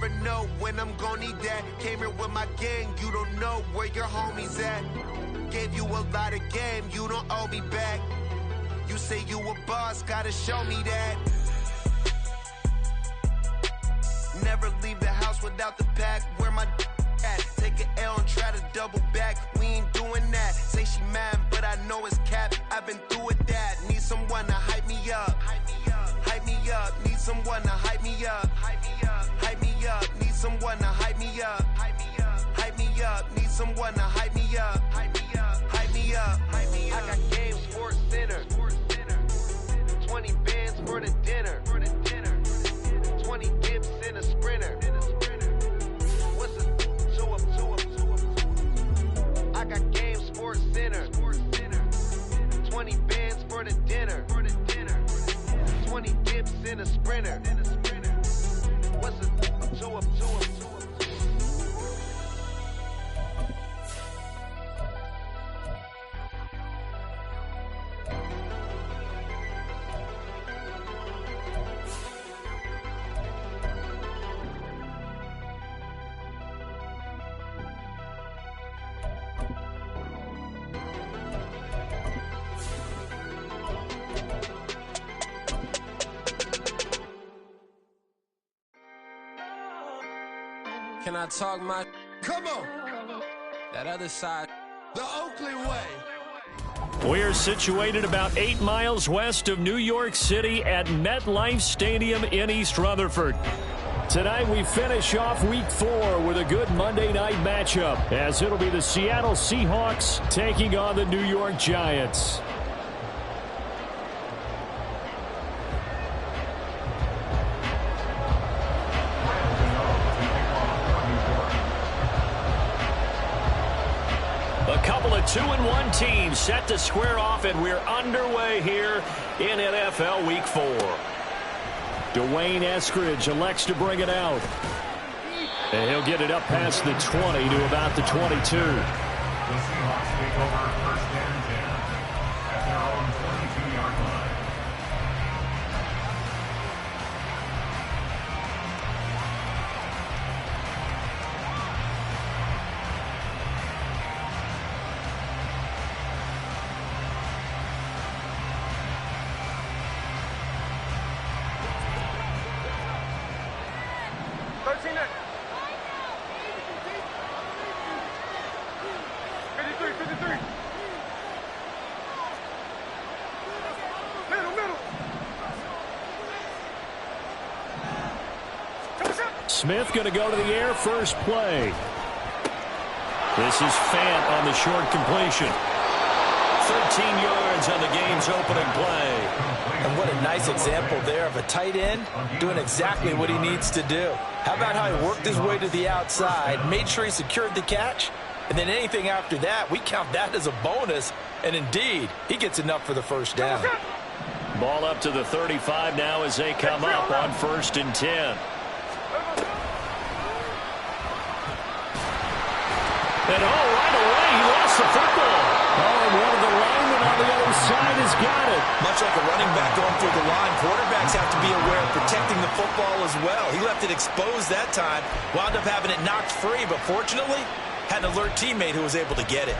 never know when I'm gonna need that. Came here with my gang, you don't know where your homies at. Gave you a lot of game, you don't owe me back. You say you a boss, gotta show me that. Never leave the house without the pack. Where my at? Take an L and try to double back. We ain't doing that. Say she mad, but I know it's cap. I've been through with that. Need someone to hype me up. Hype me up. Need someone to hype me up. Hype me up. Need someone to hype me up. Hype me up. Need someone to hype me up. Hype me up. I got game, Sports Center. 20 bands for the dinner. 20 dips in a sprinter. What's a 2 up? I got game, Sports Center. 20 bands for the dinner. 20 dips in a sprinter. What's a 2 up? Can I talk my... Come on! That other side. The Oakley way! We're situated about 8 miles west of New York City at MetLife Stadium in East Rutherford. Tonight we finish off Week 4 with a good Monday night matchup, as it'll be the Seattle Seahawks taking on the New York Giants. A couple of 2-1 teams set to square off, and we're underway here in NFL Week 4. Dwayne Eskridge elects to bring it out. And he'll get it up past the 20 to about the 22. The Seahawks take over first and 10 at their own 22-yard line. Smith going to go to the air first play. This is Fant on the short completion. 13 yards on the game's opening play. And what a nice example there of a tight end doing exactly what he needs to do. How about how he worked his way to the outside, made sure he secured the catch, and then anything after that, we count that as a bonus. And indeed, he gets enough for the first down. Ball up to the 35 now as they come up on 1st and 10. And right away, he lost the football. Oh, and one of the linemen on the other side has got it. Much like a running back going through the line, quarterbacks have to be aware of protecting the football as well. He left it exposed that time, wound up having it knocked free, but fortunately, had an alert teammate who was able to get it.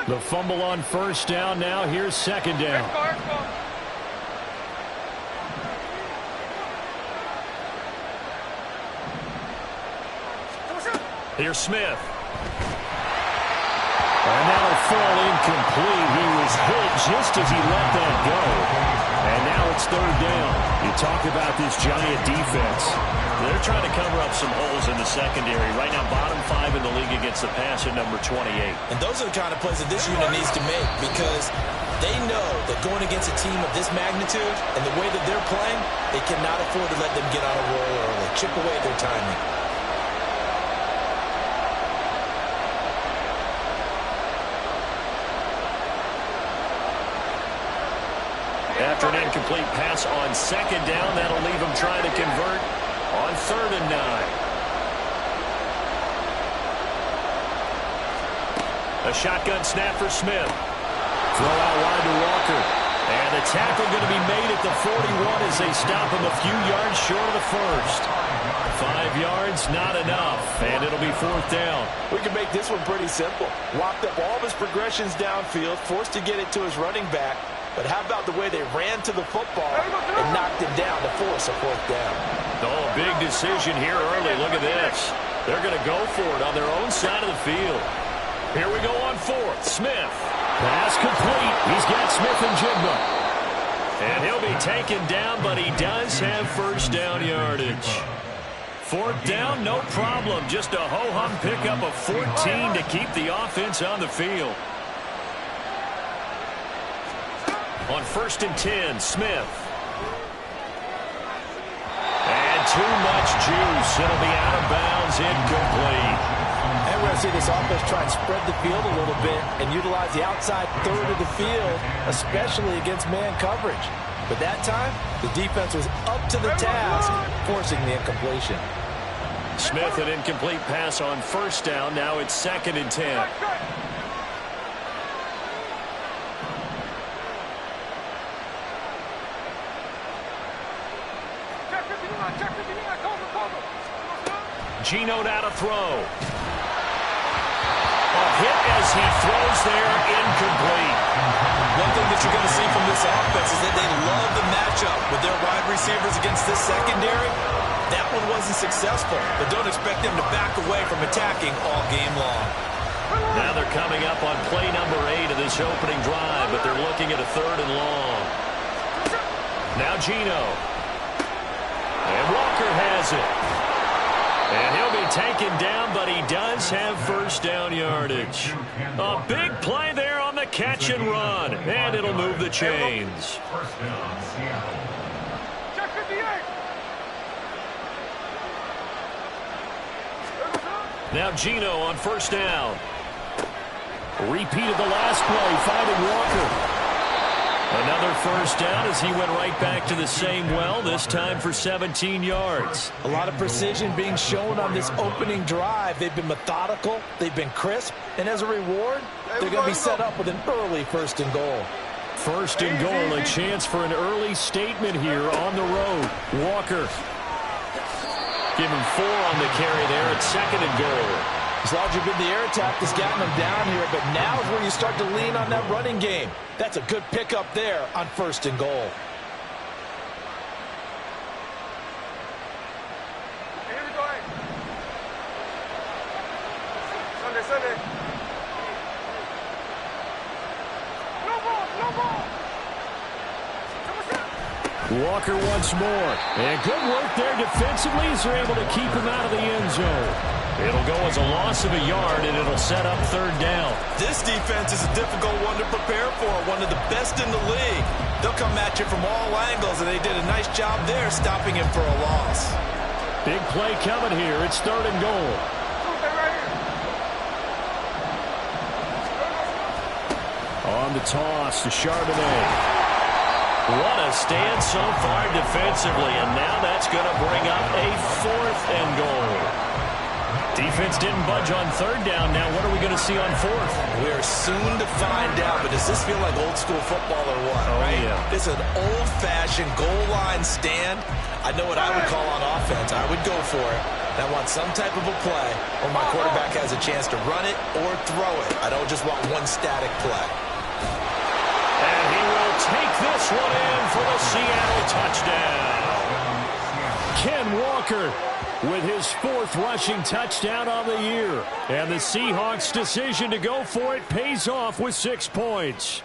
The fumble on first down now. Here's second down. Here's Smith. And that'll fall incomplete. He was hit just as he let that go. And now it's third down. You talk about this Giant defense. They're trying to cover up some holes in the secondary. Right now, bottom 5 in the league against the pass at number 28. And those are the kind of plays that this unit needs to make, because they know that going against a team of this magnitude and the way that they're playing, they cannot afford to let them get on a roll early, chip away at their timing. after an incomplete pass on second down. That'll leave him trying to convert on 3rd and 9. A shotgun snap for Smith. Throw out wide to Walker. And the tackle going to be made at the 41 as they stop him a few yards short of the first. 5 yards, not enough, and it'll be 4th down. We can make this one pretty simple. Locked up all of his progressions downfield, forced to get it to his running back. But how about the way they ran to the football and knocked him down to force a 4th down? Oh, big decision here early. Look at this. They're going to go for it on their own side of the field. Here we go on 4th. Smith. Pass complete. He's got Smith and Jigba. And he'll be taken down, but he does have 1st down yardage. 4th down, no problem. Just a ho-hum pickup of 14 to keep the offense on the field. On 1st and 10, Smith. And too much juice. It'll be out of bounds, incomplete. And we're going to see this offense try and spread the field a little bit and utilize the outside 3rd of the field, especially against man coverage. But that time, the defense was up to the task, forcing the incompletion. Smith, an incomplete pass on 1st down. Now it's 2nd and 10. Gino out to throw. A hit as he throws there, incomplete. One thing that you're going to see from this offense is that they love the matchup with their wide receivers against this secondary. That one wasn't successful, but don't expect them to back away from attacking all game long. Now they're coming up on play number 8 of this opening drive, but they're looking at a 3rd and long. Now Gino. And Walker has it. And he'll be taken down, but he does have 1st down yardage. A big play there on the catch and run, and it'll move the chains. Now Gino on 1st down. Repeated the last play, finding Walker. Another 1st down as he went right back to the same well, this time for 17 yards. A lot of precision being shown on this opening drive. They've been methodical, they've been crisp, and as a reward, they're going to be set up with an early 1st and goal. 1st and goal, a chance for an early statement here on the road. Walker. Give him 4 on the carry there at 2nd and goal. As long as you've been the air attack has gotten them down here, but now is where you start to lean on that running game. That's a good pickup there on 1st and goal. Sunday. No ball. Walker once more. And good work there defensively as they're able to keep him out of the end zone. It'll go as a loss of a yard, and it'll set up 3rd down. This defense is a difficult one to prepare for, one of the best in the league. They'll come at you from all angles, and they did a nice job there stopping him for a loss. Big play coming here. It's 3rd and goal. On the toss to Charbonnet. What a stand so far defensively, and now that's going to bring up a 4th and goal. Defense didn't budge on 3rd down. Now what are we going to see on 4th? We're soon to find out, but does this feel like old school football or what, right? Yeah. It's an old-fashioned goal line stand. I know what I would call on offense. I would go for it. I want some type of a play where my quarterback has a chance to run it or throw it. I don't just want one static play. And he will take this one in for the Seattle touchdown. Ken Walker with his 4th rushing touchdown on the year. And the Seahawks' decision to go for it pays off with 6 points.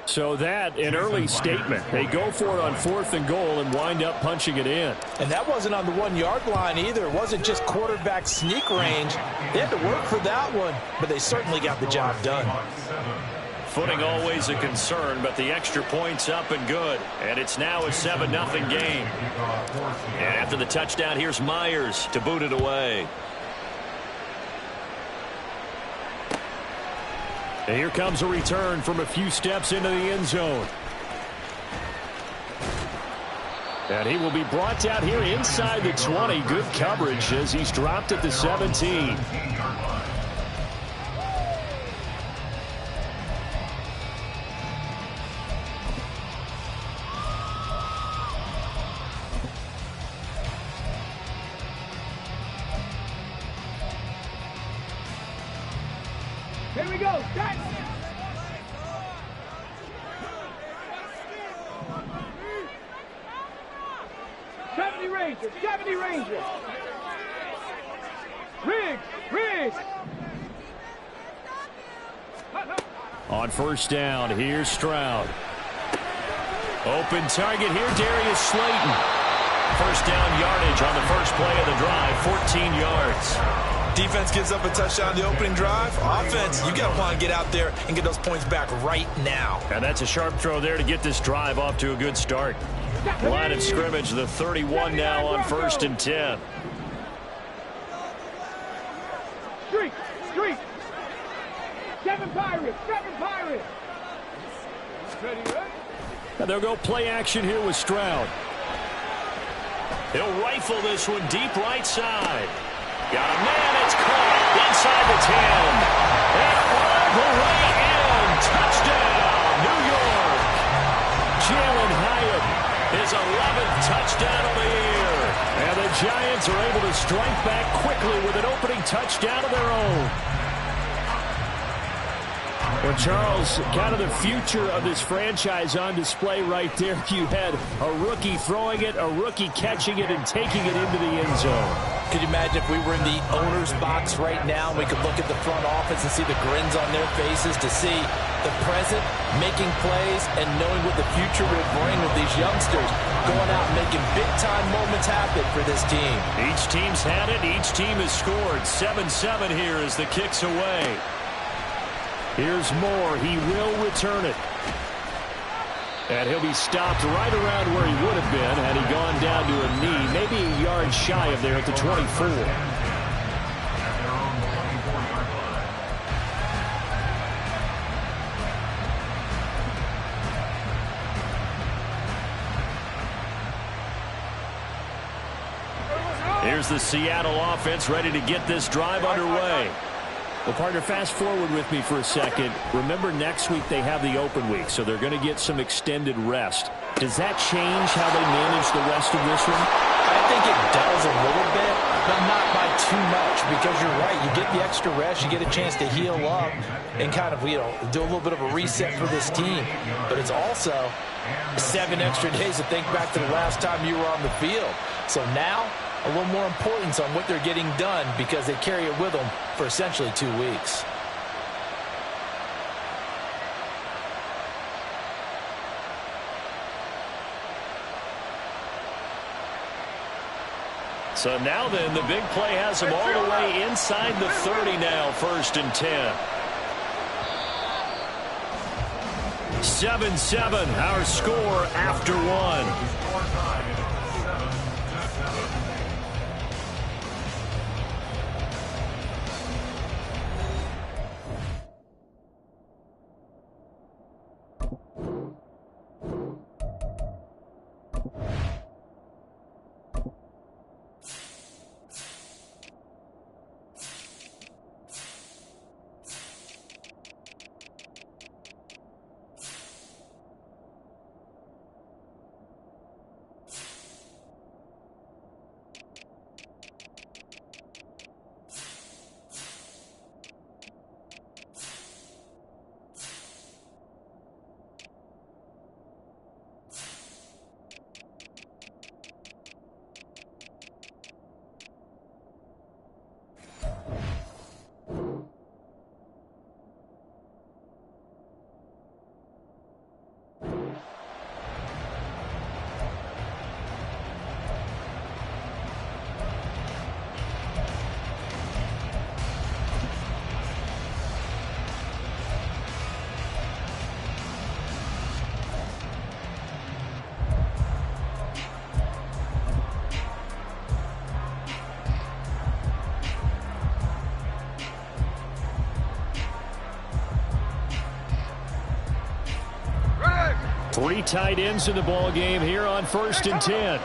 So that, an early statement. They go for it on 4th and goal and wind up punching it in. And that wasn't on the 1-yard line either. It wasn't just quarterback sneak range. They had to work for that one, but they certainly got the job done. Footing always a concern, but the extra point's up and good. And it's now a 7-0 game. And after the touchdown, here's Myers to boot it away. And here comes a return from a few steps into the end zone. And he will be brought down here inside the 20. Good coverage as he's dropped at the 17. Here we go. Start. Ranger, 70 Ranger. Riggs. On first down, here's Stroud. Open target here, Darius Slayton. First down yardage on the first play of the drive, 14 yards. Defense gives up a touchdown the opening drive. Offense, you got to want to get out there and get those points back right now. And that's a sharp throw there to get this drive off to a good start. Line of scrimmage, the 31 now on first and 10. Streak. Seven Pirates. And they'll go play action here with Stroud. He'll rifle this one deep right side. Got a man, it's caught inside the 10. And all the way in. Touchdown, New York. Jalen Hyatt, his 11th touchdown of the year. And the Giants are able to strike back quickly with an opening touchdown of their own. Well, Charles, kind of the future of this franchise on display right there. You had a rookie throwing it, a rookie catching it, and taking it into the end zone. Could you imagine if we were in the owner's box right now and we could look at the front office and see the grins on their faces, to see the present making plays and knowing what the future will bring with these youngsters going out and making big-time moments happen for this team. Each team's had it. Each team has scored. 7-7 here as the kick's away. Here's Moore. He will return it. And he'll be stopped right around where he would have been had he gone down to a knee, maybe a yard shy of there at the 24. Here's the Seattle offense ready to get this drive underway. Well, partner, fast forward with me for a second. Remember, next week they have the open week, so they're going to get some extended rest. Does that change how they manage the rest of this one? I think it does a little bit, but not by too much, because you're right. You get the extra rest. You get a chance to heal up and kind of, do a little bit of a reset for this team. But it's also 7 extra days to think back to the last time you were on the field. So now, a little more importance on what they're getting done because they carry it with them for essentially 2 weeks. So now then, the big play has them all the way inside the 30 now, first and 10. 7-7, our score after one. Three tight ends in the ball game here on 1st and 10.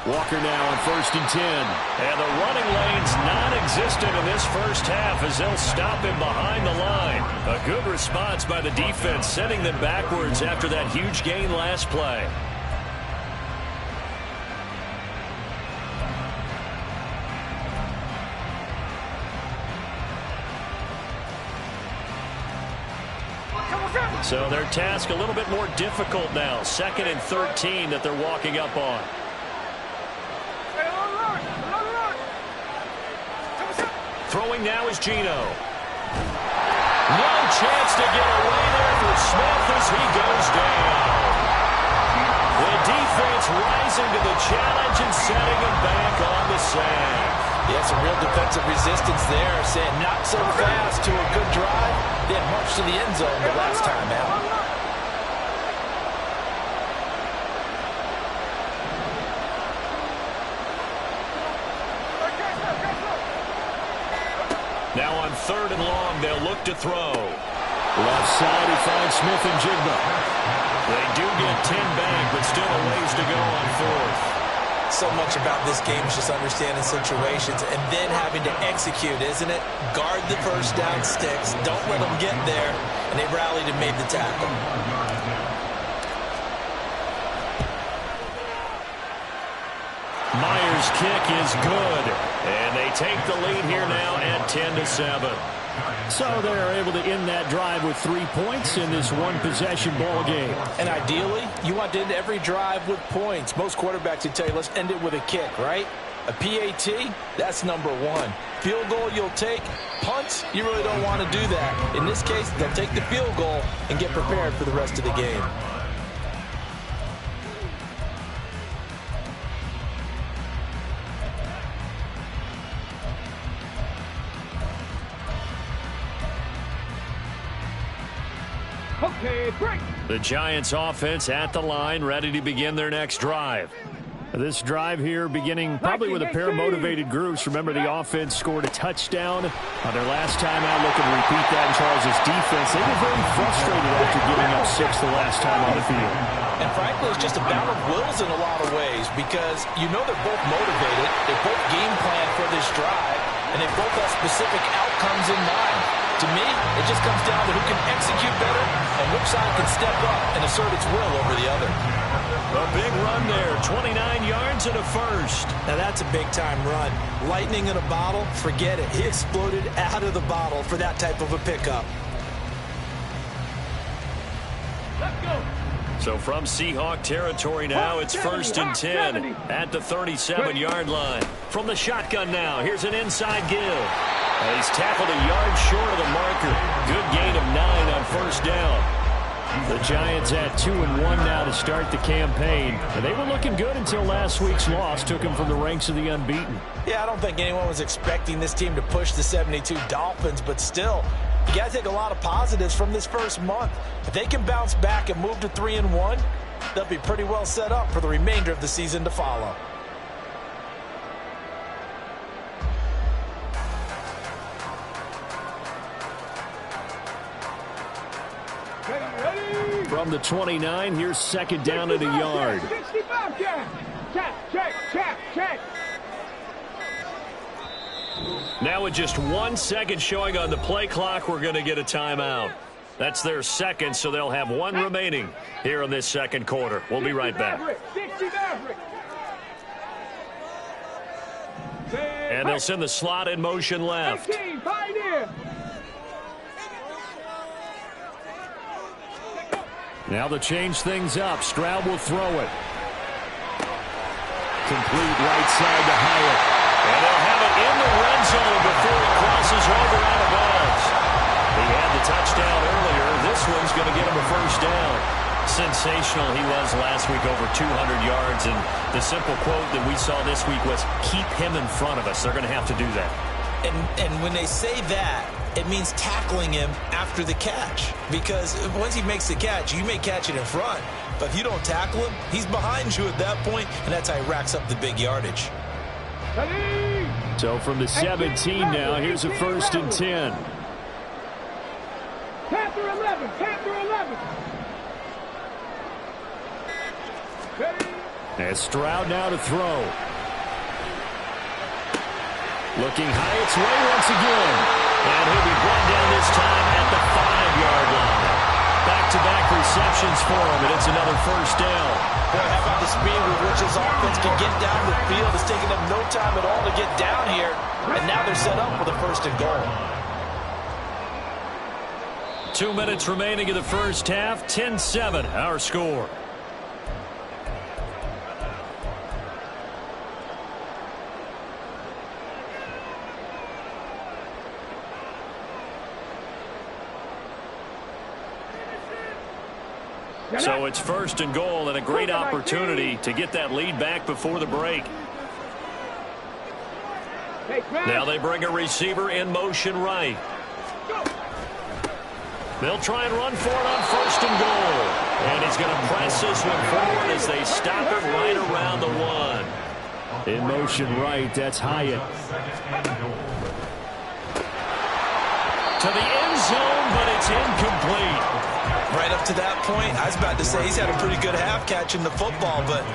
Walker now on 1st and 10. And the running lane's non-existent in this first half as they'll stop him behind the line. A good response by the defense, sending them backwards after that huge gain last play. So their task a little bit more difficult now. 2nd and 13 that they're walking up on. Throwing now is Gino. No chance to get away there for Smith as he goes down. The defense rising to the challenge and setting him back on the sand. Yeah, some real defensive resistance there. Saying not so fast to a good drive. They had marched to the end zone the last time out. Now on 3rd and long, they'll look to throw. Left side, he finds Smith and Jigba. They do get 10 back, but still a ways to go on 4th. So much about this game is just understanding situations and then having to execute, isn't it? Guard the first down sticks. Don't let them get there. And they rallied and made the tackle. Myers' kick is good. And they take the lead here now at 10-7. So they're able to end that drive with 3 points in this one-possession ball game. And ideally, you want to end every drive with points. Most quarterbacks would tell you, let's end it with a kick, right? A PAT, that's number 1. Field goal you'll take. Punts, you really don't want to do that. In this case, they'll take the field goal and get prepared for the rest of the game. Okay, break. The Giants offense at the line, ready to begin their next drive. This drive here beginning probably with a pair of motivated groups. Remember, the offense scored a touchdown on their last time out. Looking to repeat that in Charles' defense. They were very frustrated after giving up 6 the last time on the field. And frankly, it's just a battle of wills in a lot of ways because you know they're both motivated. They both game plan for this drive, and they both have specific outcomes in mind. To me, it just comes down to who can execute better and which side can step up and assert its will over the other. A big run there, 29 yards and a first. Now that's a big-time run. Lightning in a bottle, forget it. He exploded out of the bottle for that type of a pickup. Let's go. So from Seahawk territory now, it's 1st and 10 at the 37-yard line. From the shotgun now, here's an inside give. He's tackled a yard short of the marker. Good gain of 9 on 1st down. The Giants at 2-1 now to start the campaign. And they were looking good until last week's loss took them from the ranks of the unbeaten. Yeah, I don't think anyone was expecting this team to push the 72 Dolphins, but still, you got to take a lot of positives from this first month. If they can bounce back and move to 3-1, they'll be pretty well set up for the remainder of the season to follow. From the 29, here's 2nd down at a yard. 65 check. Now with just 1 second showing on the play clock, we're going to get a timeout. That's their second, so they'll have 1 remaining here in this second quarter. We'll be right back. And they'll send the slot in motion left. 18, pioneer. Now to change things up, Stroud will throw it. Complete right side to Hyatt. And they'll have it in the red zone before it crosses over out of bounds. He had the touchdown earlier. This one's going to get him a 1st down. Sensational he was last week, over 200 yards. And the simple quote that we saw this week was, keep him in front of us. They're going to have to do that. And when they say that, it means tackling him after the catch. Because once he makes the catch, you may catch it in front. But if you don't tackle him, he's behind you at that point, and that's how he racks up the big yardage. So from the 17 now, here's a 1st and 10. Panther 11. Panther 11. Ready? And Stroud now to throw. Looking high its way once again. And he'll be brought down this time at the 5-yard line. Back-to-back receptions for him, and it's another first down. Boy, how about the speed with which his offense can get down the field? It's taken them no time at all to get down here, and now they're set up for the first and goal. 2 minutes remaining in the first half. 10-7, our score. So it's first and goal, and a great opportunity to get that lead back before the break. Now they bring a receiver in motion right. They'll try and run for it on first and goal. And he's going to press this one forward as they stop it right around the 1. In motion right, that's Hyatt. To the end zone, but it's incomplete. Right up to that point, I was about to say he's had a pretty good half catching the football, but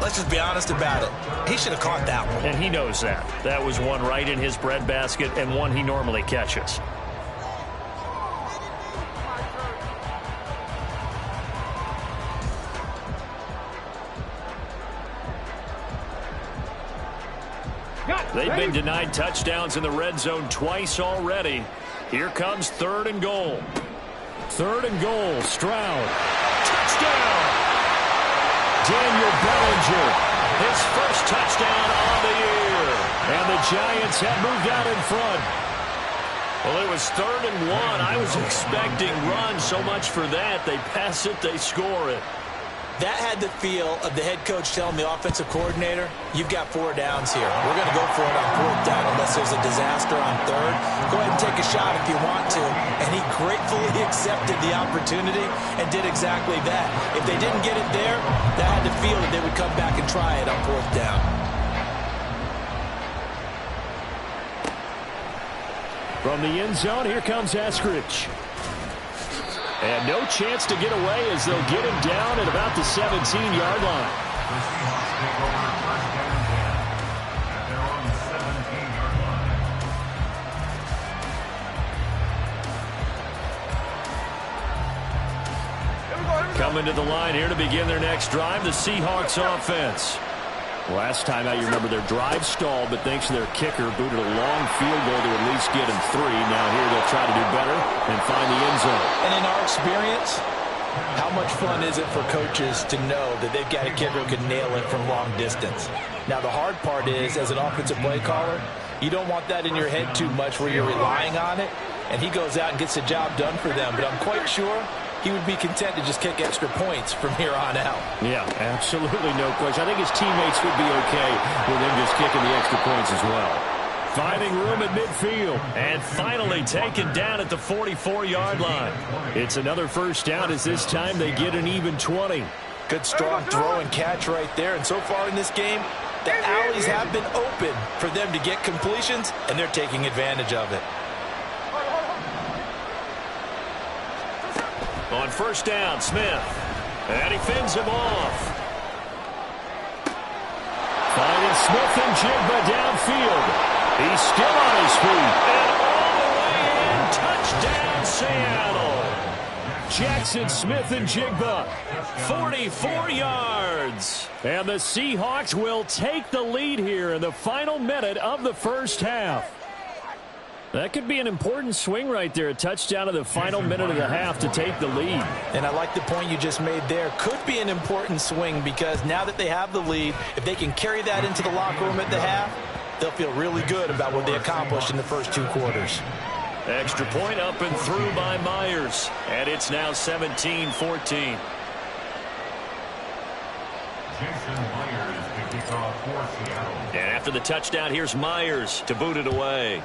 let's just be honest about it. He should have caught that one. And he knows that. That was one right in his breadbasket and one he normally catches. They've been denied touchdowns in the red zone twice already. Here comes 3rd and goal. 3rd and goal, Stroud. Touchdown! Daniel Bellinger, his first touchdown on the year. And the Giants have moved out in front. Well, it was 3rd and 1. I was expecting run, so much for that. They pass it, they score it. That had the feel of the head coach telling the offensive coordinator, you've got 4 downs here. We're going to go for it on 4th down unless there's a disaster on 3rd. Go ahead and take a shot if you want to. And he gratefully accepted the opportunity and did exactly that. If they didn't get it there, that had the feel that they would come back and try it on 4th down. From the end zone, here comes Eskridge. And no chance to get away as they'll get him down at about the 17-yard line. The Seahawks take over first down at their own 17-yard line. Coming to the line here to begin their next drive, the Seahawks offense. Last time out, you remember their drive stalled, but thanks to their kicker, booted a long field goal to at least get him 3. Now here they'll try to do better and find the end zone. And in our experience, how much fun is it for coaches to know that they've got a kicker who can nail it from long distance? Now, the hard part is, as an offensive play caller, you don't want that in your head too much where you're relying on it, and he goes out and gets the job done for them. But I'm quite sure he would be content to just kick extra points from here on out. Yeah, absolutely no question. I think his teammates would be okay with him just kicking the extra points as well. Finding room at midfield. And finally taken down at the 44-yard line. It's another first down as this time they get an even 20. Good strong throw and catch right there. And so far in this game, the alleys have been open for them to get completions, and they're taking advantage of it. On first down, Smith. And he fends him off. Finding Smith and Jigba downfield. He's still on his feet. And all the way in. Touchdown, Seattle. Jackson Smith and Jigba. 44 yards. And the Seahawks will take the lead here in the final minute of the first half. That could be an important swing right there. A touchdown in the final minute of the half to take the lead. And I like the point you just made there. Could be an important swing because now that they have the lead, if they can carry that into the locker room at the half, they'll feel really good about what they accomplished in the first 2 quarters. Extra point up and through by Myers. And it's now 17-14. Jason Myers to kick off for Seattle. And after the touchdown, here's Myers to boot it away.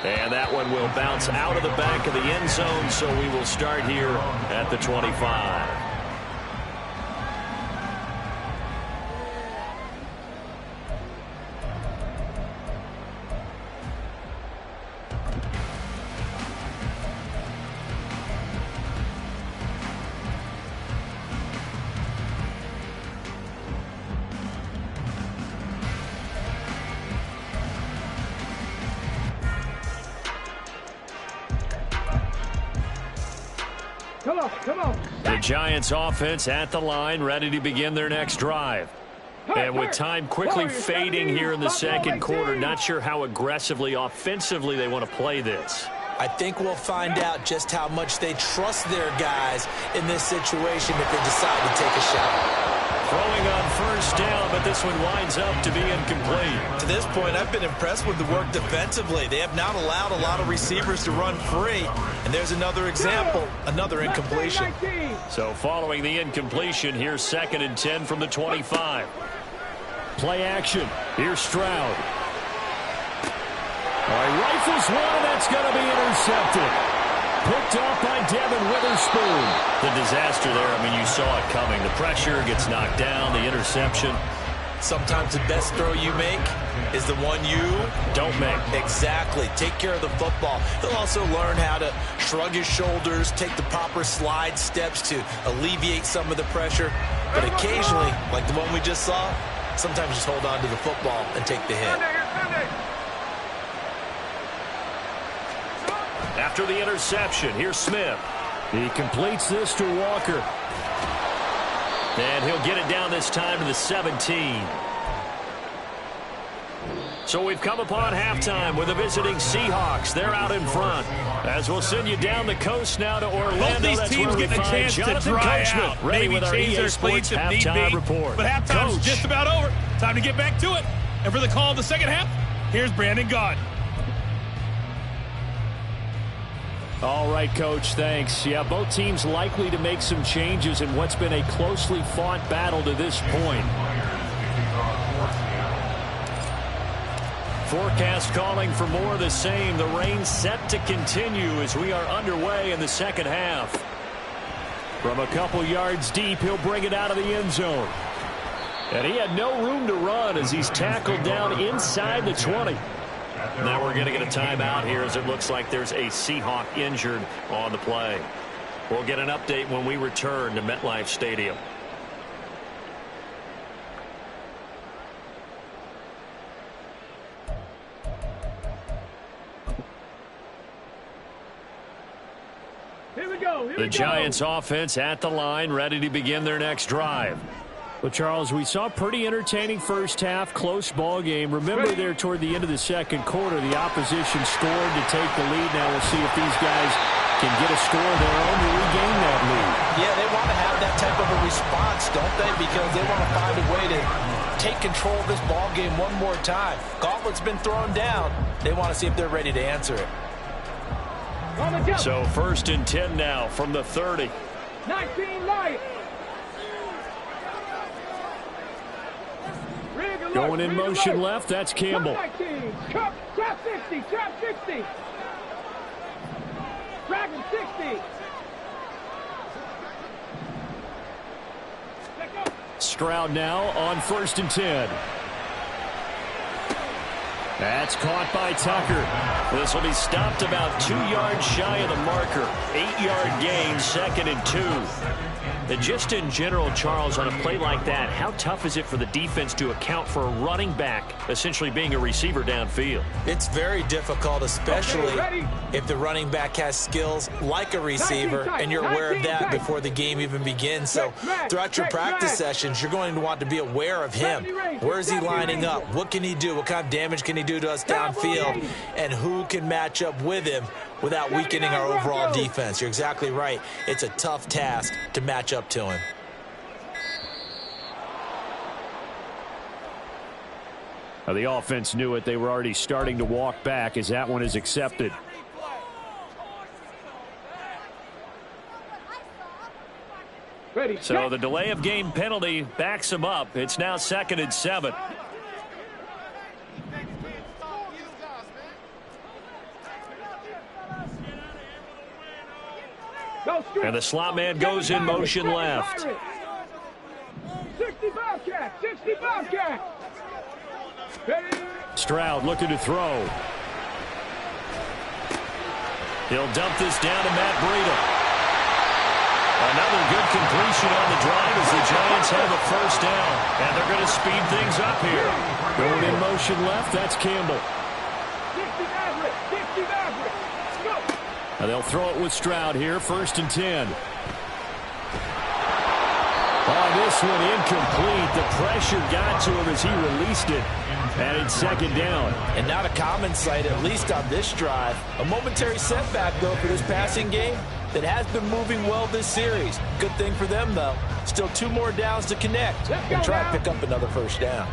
And that one will bounce out of the back of the end zone, so we will start here at the 25. Come on, come on. The Giants offense at the line, ready to begin their next drive. And with time quickly fading here in the second quarter, not sure how aggressively, offensively they want to play this. I think we'll find out just how much they trust their guys in this situation if they decide to take a shot. Throwing on first down, but this one winds up to be incomplete. To this point, I've been impressed with the work defensively. They have not allowed a lot of receivers to run free. And there's another example, another incompletion. So following the incompletion, here's 2nd and 10 from the 25. Play action. Here's Stroud. All right, rifles one, and that's going to be intercepted. Picked off by Devin Witherspoon. The disaster there, I mean, you saw it coming. The pressure gets knocked down, the interception. Sometimes the best throw you make is the one you don't make. Exactly. Take care of the football. He'll also learn how to shrug his shoulders, take the proper slide steps to alleviate some of the pressure. But occasionally, like the one we just saw, sometimes just hold on to the football and take the hit. After the interception, here's Smith. He completes this to Walker. And he'll get it down this time to the 17. So we've come upon halftime with the visiting Seahawks. They're out in front. As we'll send you down the coast now to Orlando. Both these teams getting a chance to dry out. Ready with our EA Sports halftime report. But halftime's just about over. Time to get back to it. And for the call of the second half, here's Brandon Gaudin. All right, Coach, thanks. Yeah, both teams likely to make some changes in what's been a closely fought battle to this point. Forecast calling for more of the same. The rain set to continue as we are underway in the second half. From a couple yards deep, he'll bring it out of the end zone. And he had no room to run as he's tackled down inside the 20. Now we're going to get a timeout here as it looks like there's a Seahawk injured on the play. We'll get an update when we return to MetLife Stadium. Here we go. The Giants offense at the line, ready to begin their next drive. Well, Charles, we saw a pretty entertaining first half, close ball game. Remember there toward the end of the second quarter, the opposition scored to take the lead. Now we'll see if these guys can get a score of their own to regain that lead. Yeah, they want to have that type of a response, don't they? Because they want to find a way to take control of this ball game one more time. Gauntlet's been thrown down. They want to see if they're ready to answer it. So 1st and 10 now from the 30. 19 light. Going in motion left, that's Campbell. Trap 60, trap 60. Dragon 60. Stroud now on 1st and 10. That's caught by Tucker. This will be stopped about 2 yards shy of the marker. 8-yard gain, 2nd and 2. And just in general, Charles, on a play like that, how tough is it for the defense to account for a running back essentially being a receiver downfield? It's very difficult, especially if the running back has skills like a receiver, and you're aware of that before the game even begins. So throughout your practice sessions, you're going to want to be aware of him. Where is he lining up? What can he do? What kind of damage can he do to us downfield? And who can match up with him without weakening our overall defense? You're exactly right. It's a tough task to match up to him. Now, the offense knew it. They were already starting to walk back as that one is accepted. So the delay of game penalty backs him up. It's now 2nd and 7. And the slot man goes in motion left. 65 cat, 65 cat. Stroud looking to throw. He'll dump this down to Matt Breida. Another good completion on the drive as the Giants have a first down. And they're going to speed things up here. Going in motion left, that's Campbell. 60 average, 60 average. Go. And they'll throw it with Stroud here, 1st and 10. Oh, this one incomplete. The pressure got to him as he released it. And it's 2nd down. And not a common sight, at least on this drive. A momentary setback, though, for this passing game that has been moving well this series. Good thing for them, though. Still 2 more downs to connect and try and pick up another 1st down.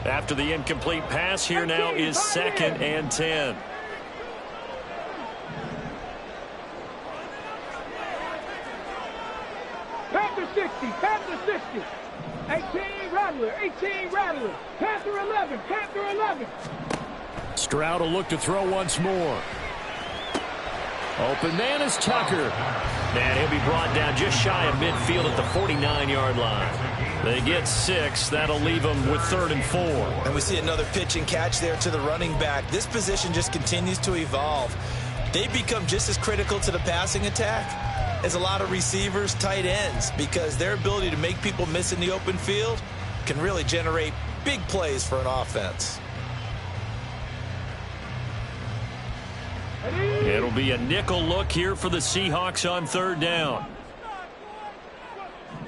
After the incomplete pass, here now is 2nd and 10. Panther 60, Panther 60. 18 Rattler, 18 Rattler. Panther 11, Panther 11. Stroud will look to throw once more. Open man is Tucker. And he'll be brought down just shy of midfield at the 49-yard line. They get 6. That'll leave them with 3rd and 4. And we see another pitch and catch there to the running back. This position just continues to evolve. They become just as critical to the passing attack as a lot of receivers, tight ends, because their ability to make people miss in the open field can really generate big plays for an offense. It'll be a nickel look here for the Seahawks on 3rd down.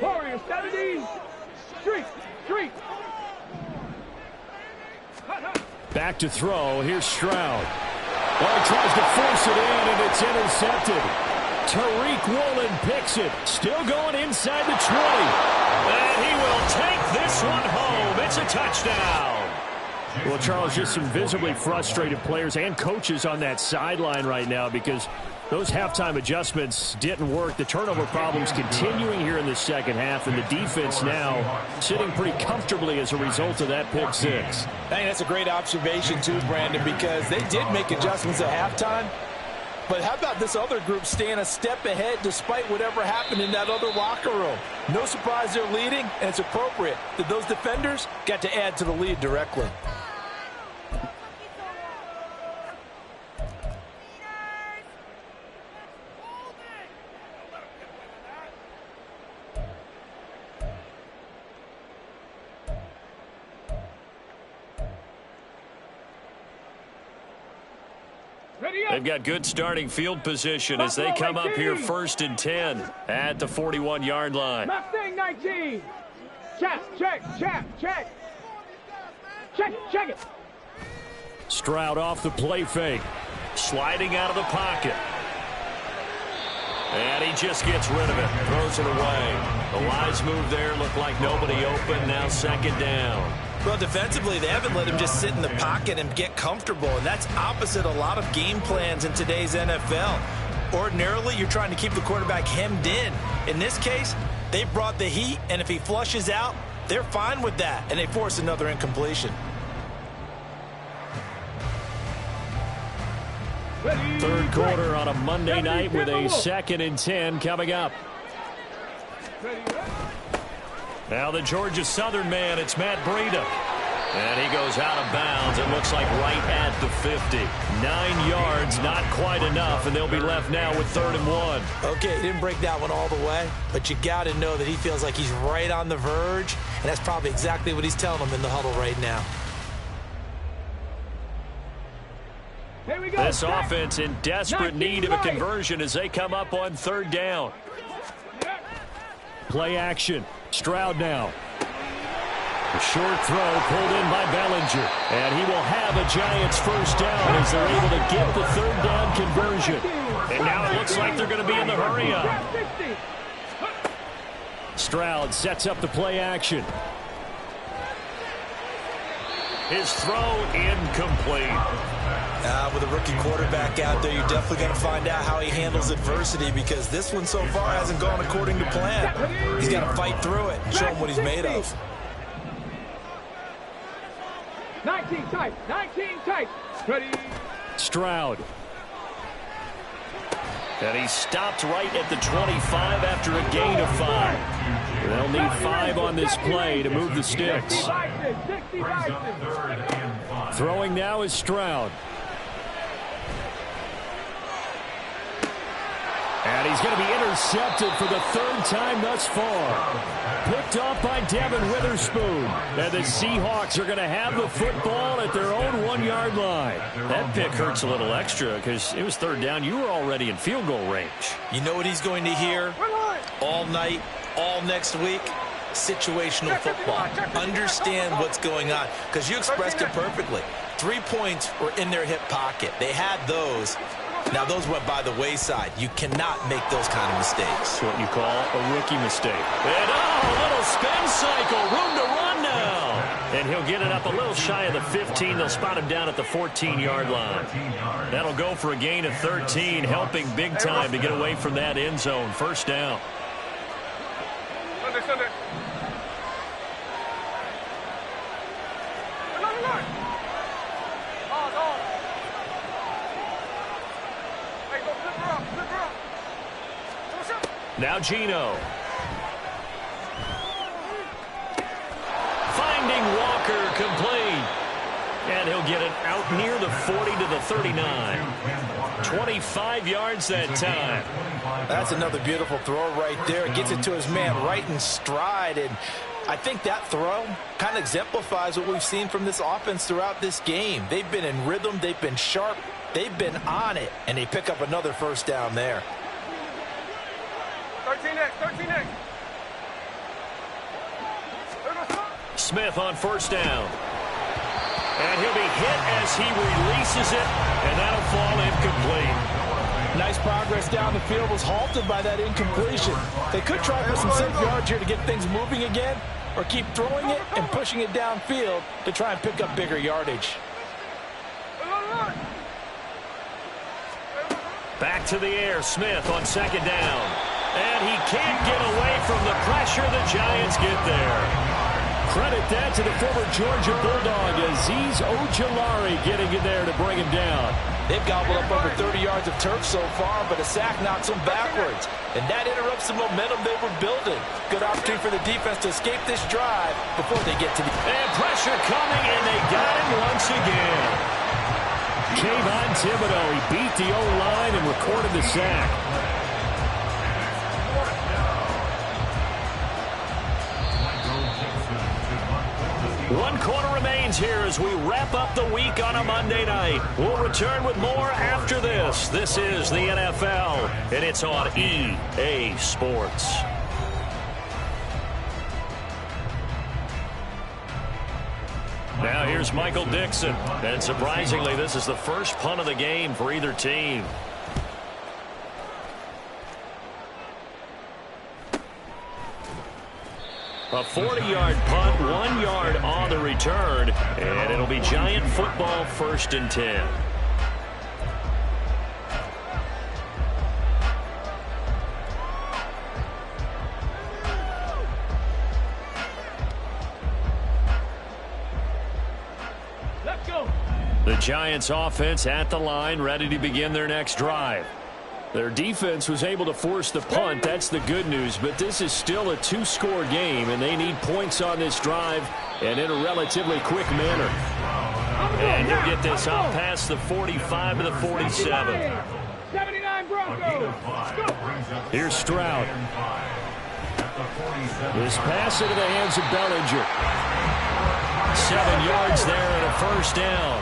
Warrior 70. Street, street. Back to throw. Here's Stroud. Oh, he tries to force it in, and it's intercepted. Tariq Woolen picks it. Still going inside the 20. And he will take this one home. It's a touchdown. Well, Charles, just some visibly frustrated players and coaches on that sideline right now because those halftime adjustments didn't work. The turnover problems continuing here in the 2nd half, and the defense now sitting pretty comfortably as a result of that pick 6. I think that's a great observation, too, Brandon, because they did make adjustments at halftime. But how about this other group staying a step ahead despite whatever happened in that other locker room? No surprise they're leading, and it's appropriate that those defenders got to add to the lead directly. They've got good starting field position as they come up here 1st and 10 at the 41-yard line. Mustang 19. Check, check, check, check. Check it. Stroud off the play fake. Sliding out of the pocket. And he just gets rid of it. Throws it away. The wise move there. Looked like nobody open. Now 2nd down. Well, defensively, they haven't let him just sit in the pocket and get comfortable, and that's opposite a lot of game plans in today's NFL. Ordinarily, you're trying to keep the quarterback hemmed in. In this case, they brought the heat, and if he flushes out, they're fine with that, and they force another incompletion. 3rd quarter on a Monday night with a 2nd and 10 coming up. Now the Georgia Southern man, it's Matt Breida. And he goes out of bounds. It looks like right at the 50. 9 yards, not quite enough, and they'll be left now with 3rd and 1. Okay, he didn't break that one all the way, but you got to know that he feels like he's right on the verge, and that's probably exactly what he's telling them in the huddle right now. Here we go. This offense in desperate need of a conversion as they come up on 3rd down. Play action. Stroud now. A short throw pulled in by Bellinger. And he will have a Giants 1st down as they're able to get the 3rd down conversion. And now it looks like they're going to be in the hurry up. Stroud sets up the play action. His throw incomplete. With a rookie quarterback out there, you're definitely going to find out how he handles adversity because this one so far hasn't gone according to plan. He's got to fight through it and show him what he's made of. 19 tight, 19 tight. Ready. Stroud. And he stopped right at the 25 after a gain of 5. They'll need 5 on this play to move the sticks. Throwing now is Stroud. And he's going to be intercepted for the 3rd time thus far. Picked off by Devin Witherspoon. And the Seahawks are going to have the football at their own 1 1-yard line. That pick hurts a little extra because it was third down. You were already in field goal range. You know what he's going to hear all night, all next week? Situational football. Understand what's going on, because you expressed it perfectly. 3 points were in their hip pocket. They had those. Now, those went by the wayside. You cannot make those kind of mistakes. That's what you call a rookie mistake. And, a little spin cycle. Room to run now. And he'll get it up a little shy of the 15. They'll spot him down at the 14-yard line. That'll go for a gain of 13, helping big time to get away from that end zone. First down. Sunday. Now Gino. Finding Walker, complete. And he'll get it out near the 40 to the 39. 25 yards that time. That's another beautiful throw right there. Gets it to his man right in stride. And I think that throw kind of exemplifies what we've seen from this offense throughout this game. They've been in rhythm. They've been sharp. They've been on it. And they pick up another first down there. 13X. Smith on first down. And he'll be hit as he releases it, and that'll fall incomplete. Nice progress down the field, was halted by that incompletion. They could try for some safe yards here to get things moving again, or keep throwing it and pushing it downfield to try and pick up bigger yardage. Back to the air, Smith on second down. And he can't get away from the pressure. The Giants get there. Credit that to the former Georgia Bulldog, Azeez Ojulari getting in there to bring him down. They've gobbled up over 30 yards of turf so far, but a sack knocks them backwards. And that interrupts the momentum they were building. Good opportunity for the defense to escape this drive before they get to the... And pressure coming, and they got him once again. Kayvon Thibodeau, he beat the O-line and recorded the sack. One quarter remains here as we wrap up the week on a Monday night. We'll return with more after this. This is the NFL, and it's on EA Sports. Now here's Michael Dixon. And surprisingly, this is the first punt of the game for either team. A 40-yard punt, 1 yard on the return, and it'll be Giant football, 1st and 10. Let's go. The Giants offense at the line, ready to begin their next drive. Their defense was able to force the punt. That's the good news, but this is still a 2-score game, and they need points on this drive and in a relatively quick manner. And he'll get this out past the 45 to the 47. 79 Broncos. Here's Stroud. This pass into the hands of Bellinger. 7 yards there and a first down.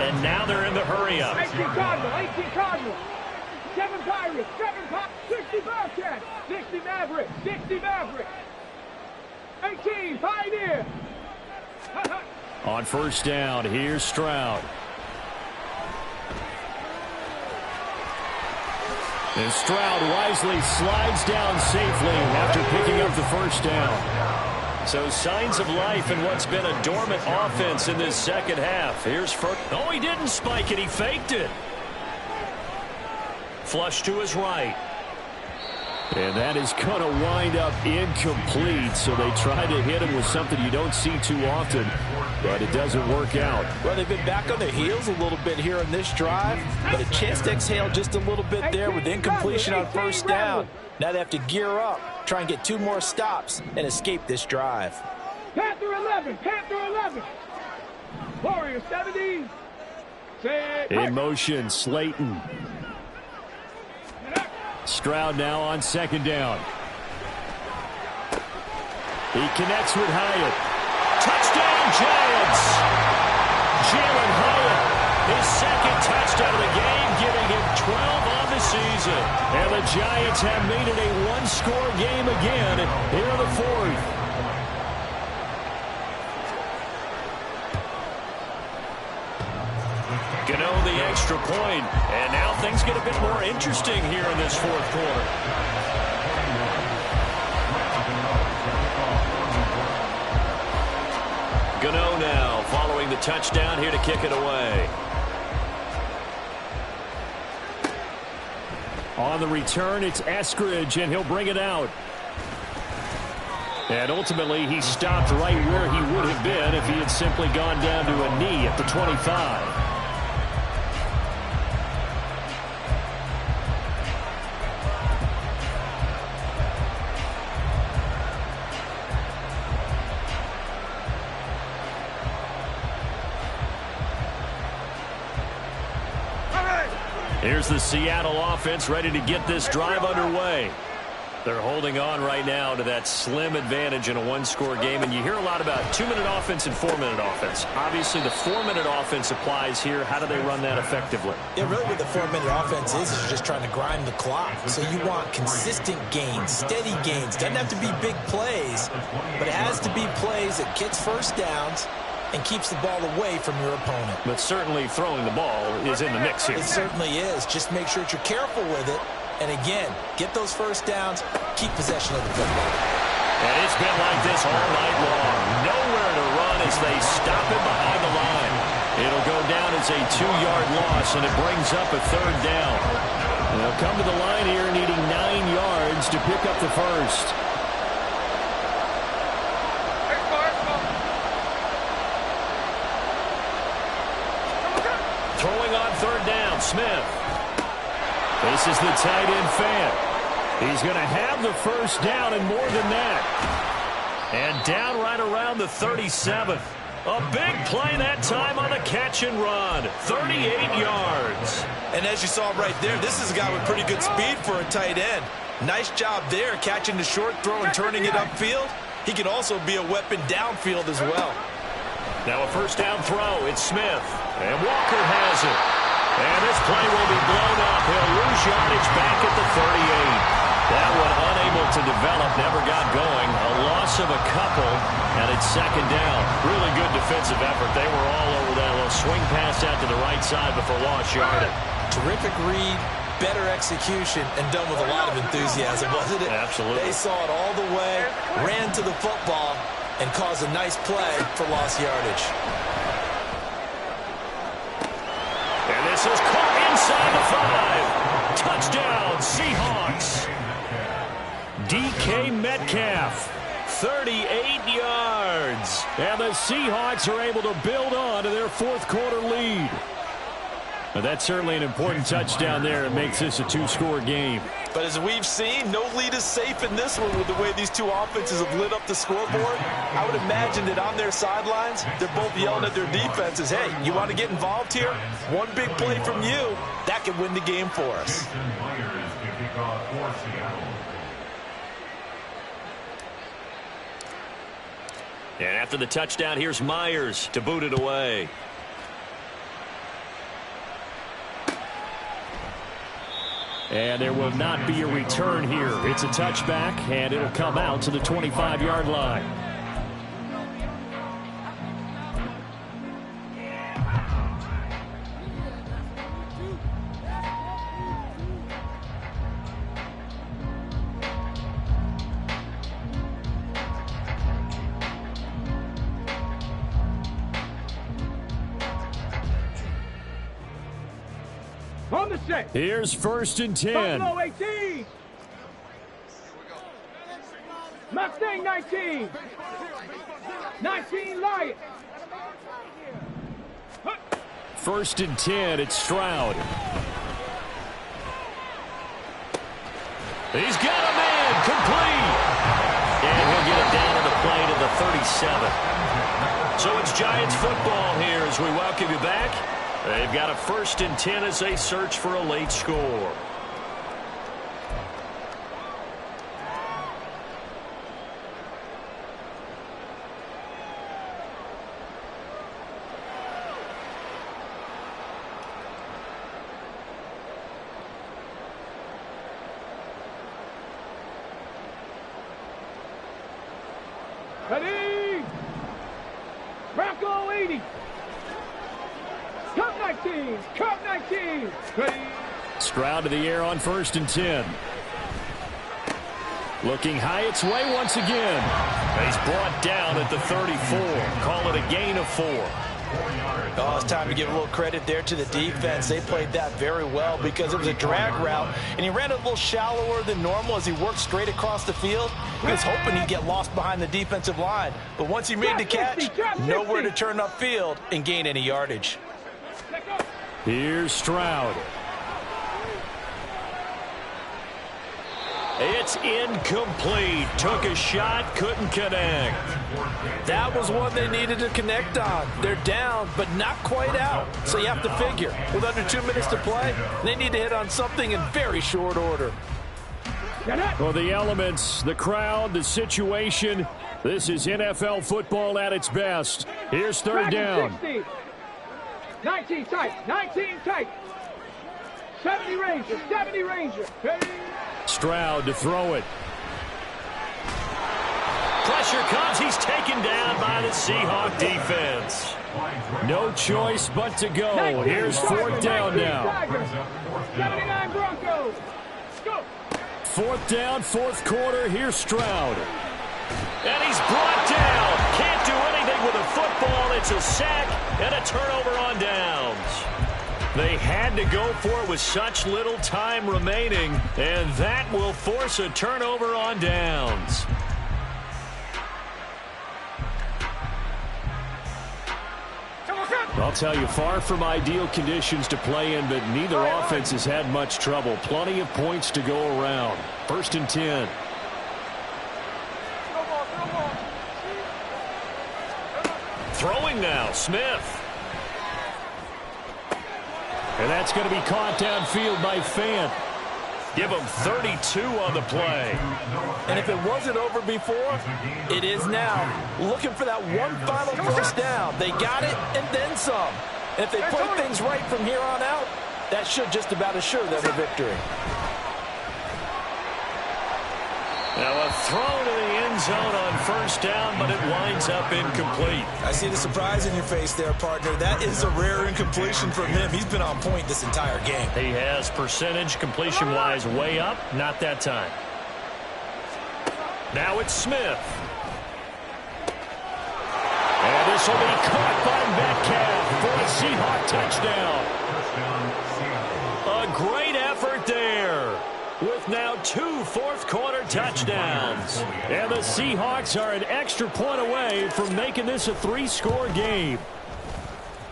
And now they're in the hurry-up. 18 Cardinals. 7 Pirates, 60 Bearcats, 60 Mavericks, 18 Pioneer. On first down, here's Stroud. And Stroud wisely slides down safely after picking up the first down. So signs of life in what's been a dormant offense in this second half. Here's first. Oh, he didn't spike it. He faked it. Flush to his right. And that is going to wind up incomplete. So they try to hit him with something you don't see too often, but it doesn't work out. Well, they've been back on their heels a little bit here in this drive, but a chance to exhale just a little bit there with incompletion on first down. Now they have to gear up, try and get 2 more stops, and escape this drive. Panther 11. Warrior 70. In motion, Slayton. Stroud now on second down. He connects with Hyatt. Touchdown, Giants! Jalen Hyatt touchdown of the game, giving him 12 on the season. And the Giants have made it a one-score game again here in the fourth. Gano the extra point, and now things get a bit more interesting here in this fourth quarter. Gano now following the touchdown here to kick it away. On the return, it's Eskridge, and he'll bring it out. And ultimately, he stopped right where he would have been if he had simply gone down to a knee at the 25. Here's the Seattle offense ready to get this drive underway. They're holding on right now to that slim advantage in a one-score game, and you hear a lot about 2-minute offense and 4-minute offense. Obviously, the 4-minute offense applies here. How do they run that effectively? Yeah, really what the 4-minute offense is you're just trying to grind the clock. So you want consistent gains, steady gains. Doesn't have to be big plays, but it has to be plays that gets first downs and keeps the ball away from your opponent. But certainly throwing the ball is in the mix here. It certainly is. Just make sure that you're careful with it. And again, get those first downs, keep possession of the football. And it's been like this all night long. Nowhere to run as they stop him behind the line. It'll go down as a 2-yard loss, and it brings up a third down. They'll come to the line here needing 9 yards to pick up the first. Throwing on third down, Smith. This is the tight end fan. He's going to have the first down and more than that. And down right around the 37. A big play that time on the catch and run. 38 yards. And as you saw right there, this is a guy with pretty good speed for a tight end. Nice job there catching the short throw and turning it upfield. He can also be a weapon downfield as well. Now a first down throw. It's Smith. And Walker has it. And this play will be blown up. He'll lose yardage back at the 38. That one unable to develop, never got going. A loss of a couple, and it's second down. Really good defensive effort. They were all over that little swing pass out to the right side before lost yardage. Terrific read, better execution, and done with a lot of enthusiasm, wasn't it? Absolutely. They saw it all the way, ran to the football, and caused a nice play for lost yardage. And this is caught inside the 5. Touchdown, Seahawks. DK Metcalf, 38 yards. And the Seahawks are able to build on to their fourth quarter lead. But that's certainly an important touchdown there. It makes this a 2-score game. But as we've seen, no lead is safe in this one with the way these two offenses have lit up the scoreboard. I would imagine that on their sidelines, they're both yelling at their defenses, hey, you want to get involved here? One big play from you, that could win the game for us. And after the touchdown, here's Myers to boot it away. And there will not be a return here. It's a touchback, and it'll come out to the 25-yard line. On the set. Here's 1st and 10. Buffalo 18. Mustang 19. 19 Lion. 1st and 10. It's Stroud. He's got a man complete. And he'll get it down to the play to the 37. So it's Giants football here as we welcome you back. They've got a 1st and 10 as they search for a late score. Ready? Bronco 80. Cup 19. Cup 19. Ready? Stroud to the air on 1st and 10. Looking high its way once again. He's brought down at the 34. Call it a gain of 4. Oh, it's time to give a little credit there to the defense. They played that very well because it was a drag route, and he ran a little shallower than normal as he worked straight across the field. He was hoping he'd get lost behind the defensive line, but once he made the catch, nowhere to turn upfield and gain any yardage. Here's Stroud. It's incomplete. Took a shot, couldn't connect. That was one they needed to connect on. They're down, but not quite out. So you have to figure, with under 2 minutes to play, they need to hit on something in very short order. Well, the elements, the crowd, the situation, this is NFL football at its best. Here's 3rd down. 60. 19 tight. 19 tight. 70 Ranger. 70 Ranger. Ready? Stroud to throw it. Pressure comes. He's taken down by the Seahawk defense. No choice but to go. Here's 4th down now. 79 Broncos. Go. 4th down, 4th quarter. Here's Stroud. And he's brought down. Can't do anything with a football. It's a sack and a turnover on downs. They had to go for it with such little time remaining, and that will force a turnover on downs. I'll tell you, far from ideal conditions to play in, but neither offense has had much trouble. Plenty of points to go around. 1st and 10. Throwing now, Smith. And that's going to be caught downfield by Fant. Give him 32 on the play. And if it wasn't over before, it is now. Looking for that one final 1st down. They got it and then some. And if they play things right from here on out, that should just about assure them a victory. Now a throw to the end zone on 1st down, but it winds up incomplete. I see the surprise in your face there, partner. That is a rare incompletion from him. He's been on point this entire game. He has percentage completion-wise way up. Not that time. Now it's Smith. And this will be caught by Metcalf for a Seahawk touchdown. A great effort there, with now 2 fourth-quarter touchdowns. And the Seahawks are an extra point away from making this a 3-score game.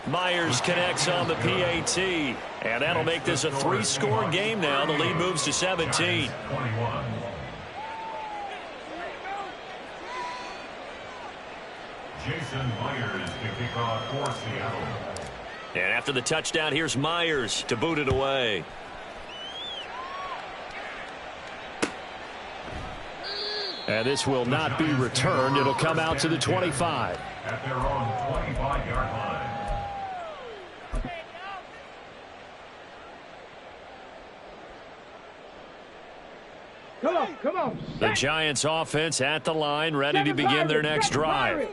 Myers connects on the PAT, and that'll make this a 3-score game now. The lead moves to 17. Jason Myers to kick off for Seattle. And after the touchdown, here's Myers to boot it away. And this will not be returned. It'll come out to the 25. At their own 25-yard line. Come on. The Giants offense at the line, ready to begin their next drive.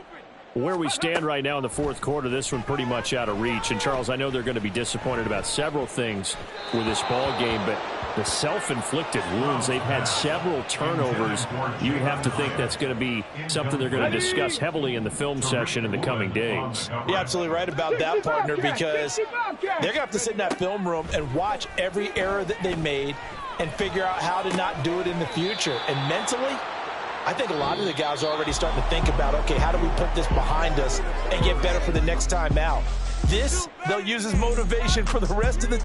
Where we stand right now in the 4th quarter, this one pretty much out of reach. And, Charles, I know they're going to be disappointed about several things with this ball game, but the self-inflicted wounds, they've had several turnovers. You would have to think that's going to be something they're going to discuss heavily in the film session in the coming days. You're absolutely right about that, partner, because they're going to have to sit in that film room and watch every error that they made and figure out how to not do it in the future. And mentally, I think a lot of the guys are already starting to think about, okay, how do we put this behind us and get better for the next time out? This, they'll use as motivation for the rest of the